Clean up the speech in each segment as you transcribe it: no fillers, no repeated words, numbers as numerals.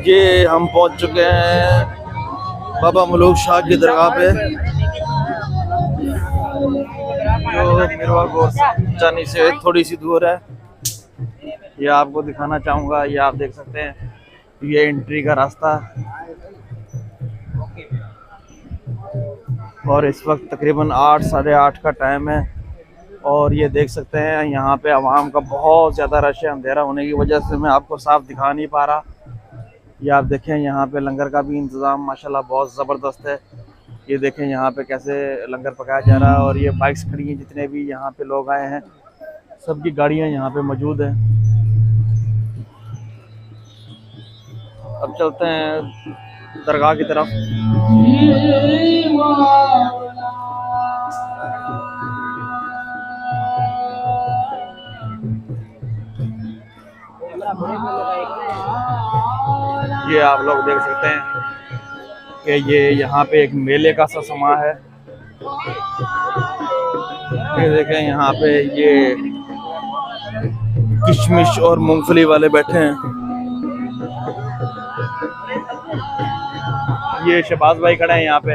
ये हम पहुंच चुके हैं बाबा मलूक शाह की दरगाह पे, जो मिरवा गोरचानी से थोड़ी सी दूर है। ये आपको दिखाना चाहूँगा, ये आप देख सकते हैं, ये एंट्री का रास्ता। और इस वक्त तकरीबन 8 साढ़े 8 का टाइम है। और ये देख सकते हैं यहाँ पे आवाम का बहुत ज़्यादा रश है। अंधेरा होने की वजह से मैं आपको साफ दिखा नहीं पा रहा। ये आप देखें, यहाँ पे लंगर का भी इंतज़ाम माशाल्लाह बहुत ज़बरदस्त है। ये देखें यहाँ पे कैसे लंगर पकाया जा रहा है। और ये बाइक्स खड़ी हैं, जितने भी यहाँ पे लोग आए हैं सबकी गाड़ियाँ यहाँ पे मौजूद हैं। अब चलते हैं दरगाह की तरफ। ये आप लोग देख सकते हैं कि ये यहाँ पे एक मेले का सा समा है। ये देखें यहाँ पे ये किशमिश और मूंगफली वाले बैठे हैं। ये शहबाज भाई खड़े हैं यहाँ पे।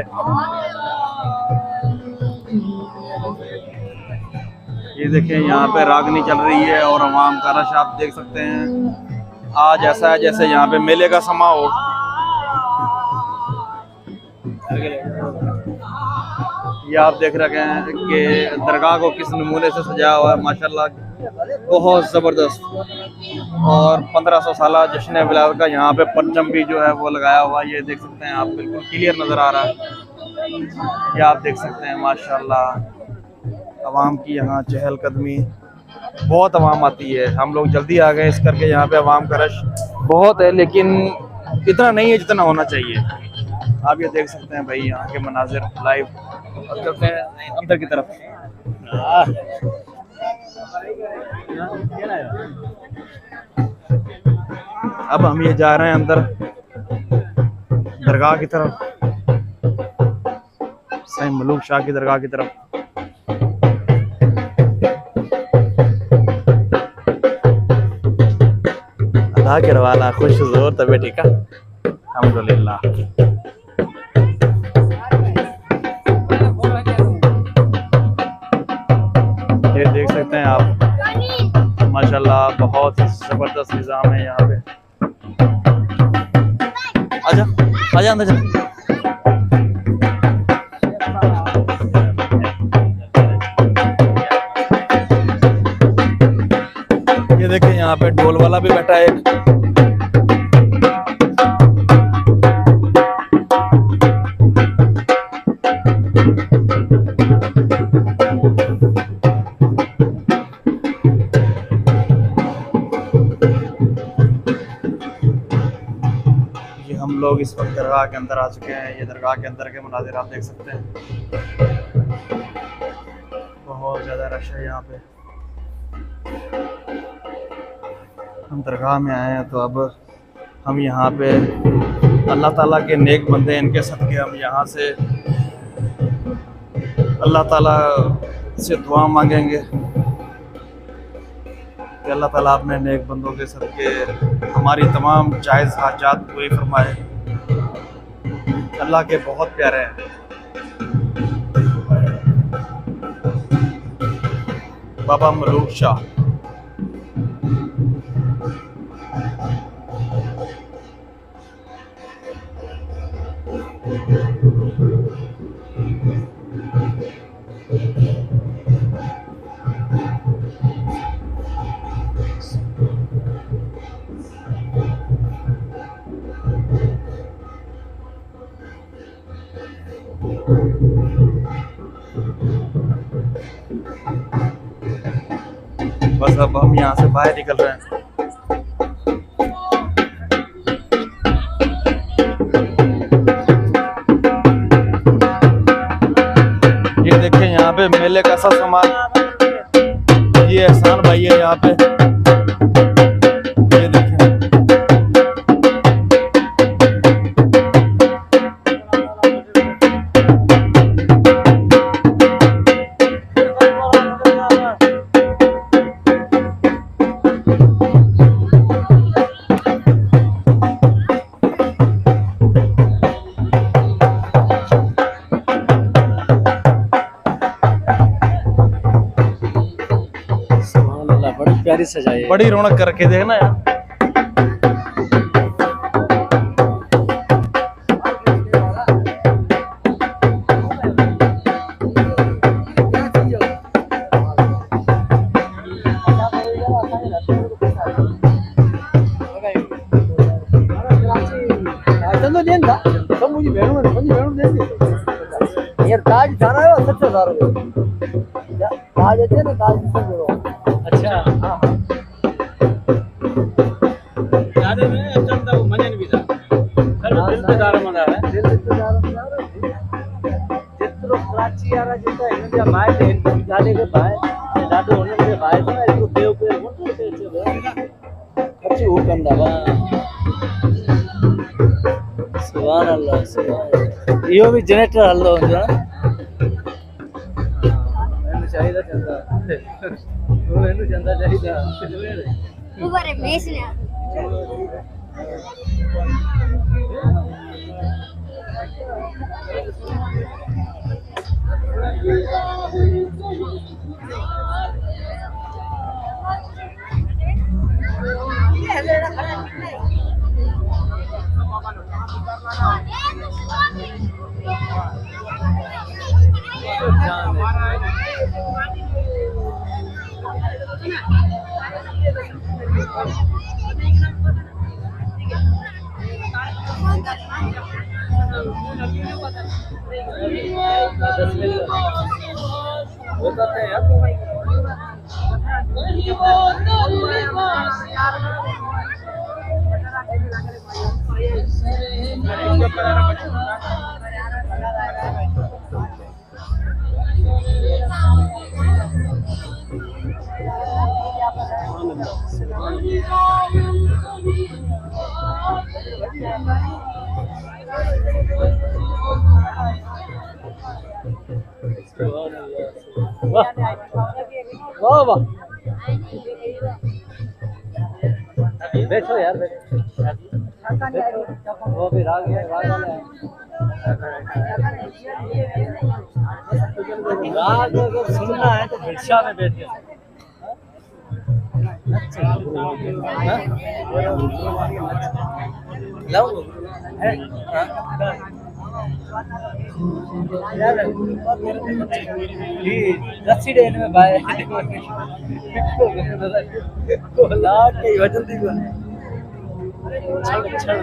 ये देखें यहाँ पे रागनी चल रही है और अवाम का रश आप देख सकते हैं। आज ऐसा है जैसे यहाँ पे मेले का समा हो। ये आप देख रहे हैं कि दरगाह को किस नमूने से सजाया हुआ है, माशाल्लाह बहुत ज़बरदस्त। और 1500 साल जश्न विलादत का यहाँ पे परचम भी जो है वो लगाया हुआ है। ये देख सकते हैं आप, बिल्कुल क्लियर नज़र आ रहा है। ये आप देख सकते हैं माशाल्लाह अवाम की यहाँ चहलकदमी, बहुत अवाम आती है। हम लोग जल्दी आ गए इस करके यहाँ पे अवाम का रश बहुत है, लेकिन इतना नहीं है जितना होना चाहिए। आप ये देख सकते हैं भाई यहाँ के मनाजिर लाइव। अब चलते हैं अंदर की तरफ। अब हम ये जा रहे हैं अंदर दरगाह की तरफ, सही मलूक शाह की दरगाह की तरफ। अल्लाह के रवाला खुश जोर तबे ठीक है, अल्हम्दुलिल्लाह। ये देख सकते हैं आप माशाल्लाह बहुत ही जबरदस्त निज़ाम है यहाँ पे। आजा आजा अंदर चल। ये देखें यहाँ पे ढोल वाला भी बैठा है एक। हम लोग इस वक्त दरगाह के अंदर आ चुके हैं। ये दरगाह के अंदर के मनाजिर आप देख सकते हैं, बहुत ज़्यादा रश है यहाँ पे। हम दरगाह में आए हैं तो अब हम यहाँ पे अल्लाह ताला के नेक बंदे, इनके सदके हम यहाँ से अल्लाह ताला से दुआ मांगेंगे कि अल्लाह ताला अपने नेक बंदों के सदके हमारी तमाम जायज़ हाजात पूरी फरमाए। अल्लाह के बहुत प्यारे हैं बाबा मलूक शाह। बस अब हम यहाँ से बाहर निकल रहे हैं। ये देखें यहाँ पे मेले का सा सामान, ये एहसान भाई है यहाँ पे। ये देखें प्यारी सजाई है। बड़ी रौनक कर रखी देखना यार। ताज जाना है सबसे सारा ताज है ना ताज अच्छा हाँ याद में चलता वो मजा नहीं भी था दिल पे दार मजा है दिल पे दार मजा जितरो प्राची यारा जिता इंडिया बाहर है जाने के बाहर दादो होने के बाहर था इसको देव पे होने पे खर्ची हो कंदा वा सुभान अल्लाह सुभान यो भी जनरेटर हल्लो हो जो मैंने चाहिए चंदा वो मैंने चंदा चाहिए ऊपर है मेस ने वाह वाह बैठो यार बैठो वो भी राग है राग वाला है राग अगर सुनना है तो भिक्षा में बैठ के रस्सी डेन में भाई लाट के वजन दी छड़ छड़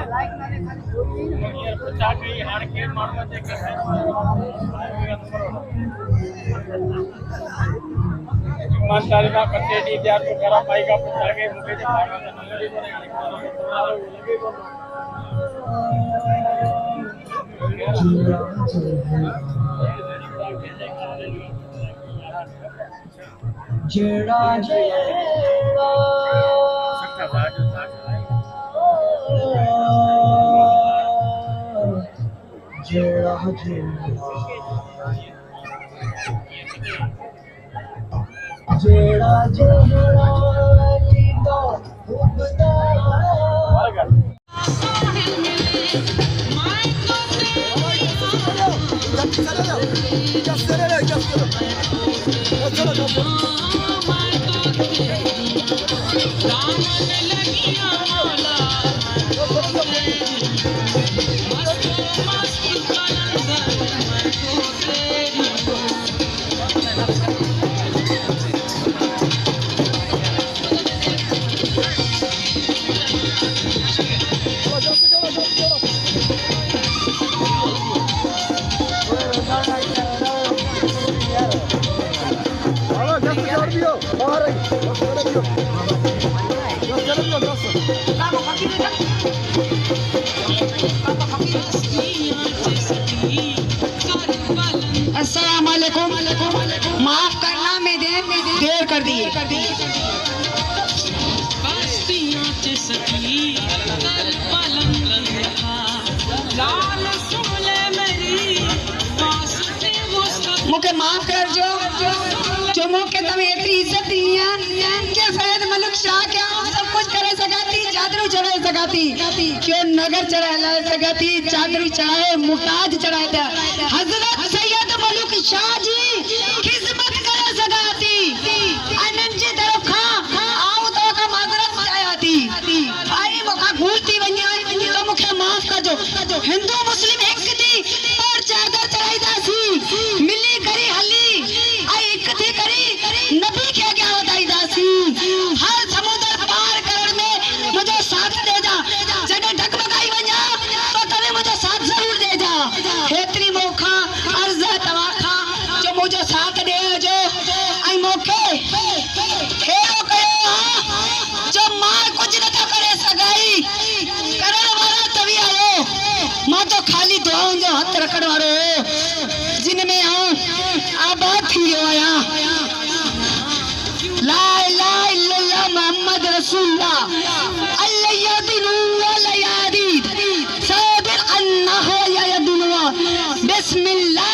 ईमानदारी का करते दी यार तो करा भाई का पुछा के मुझे भागा था नंगड़ी बने जेड़ा जेड़ा सकता बाजू जेड़ा जेड़ा जेड़ा तो खुदा अस्सलामुअलैकुम, माफ करना मैं देर कर दी। मुझे माफ कर जो मुझे तमें इतनी इज्जत दी कि फैद मलिक शाह क्या सब कुछ करे सगाती चादरू चढ़ाए सगाती क्यों नगर चढ़ाए सगाती चादरू चढ़ाए मुताज चढ़ाए हजरत सैयद मलिक शाह जी खिदमत करे सगाती अनंत जी तरफ खा हिंदू मुस्लिम एक थी और चादर चढ़ाई दासी मिली करी हल्ली आई एक थी करी नबी क्या क्या बताई दासी हर समुद्र पार करण में मुझे साथ दे जा जगह ढकमकाई वञा तो तने मुझे साथ जरूर दे जा हेतरी मोखा अर्ज तवाखा जो मुझे साथ दे जो आई मोखे हेरो कयो जो मां कुछ न करे सगाई करण वाला तभी आयो मां तो खाली दुआउनि जो हथ रखण वारो जिन में आबाद थी वियो आहियां ला इलाहा इल्लल्लाह मोहम्मद रसूलुल्लाह अल्लायदिनु वलयादी साबिर अन्नहु यदुनु बिस्मिल्लाह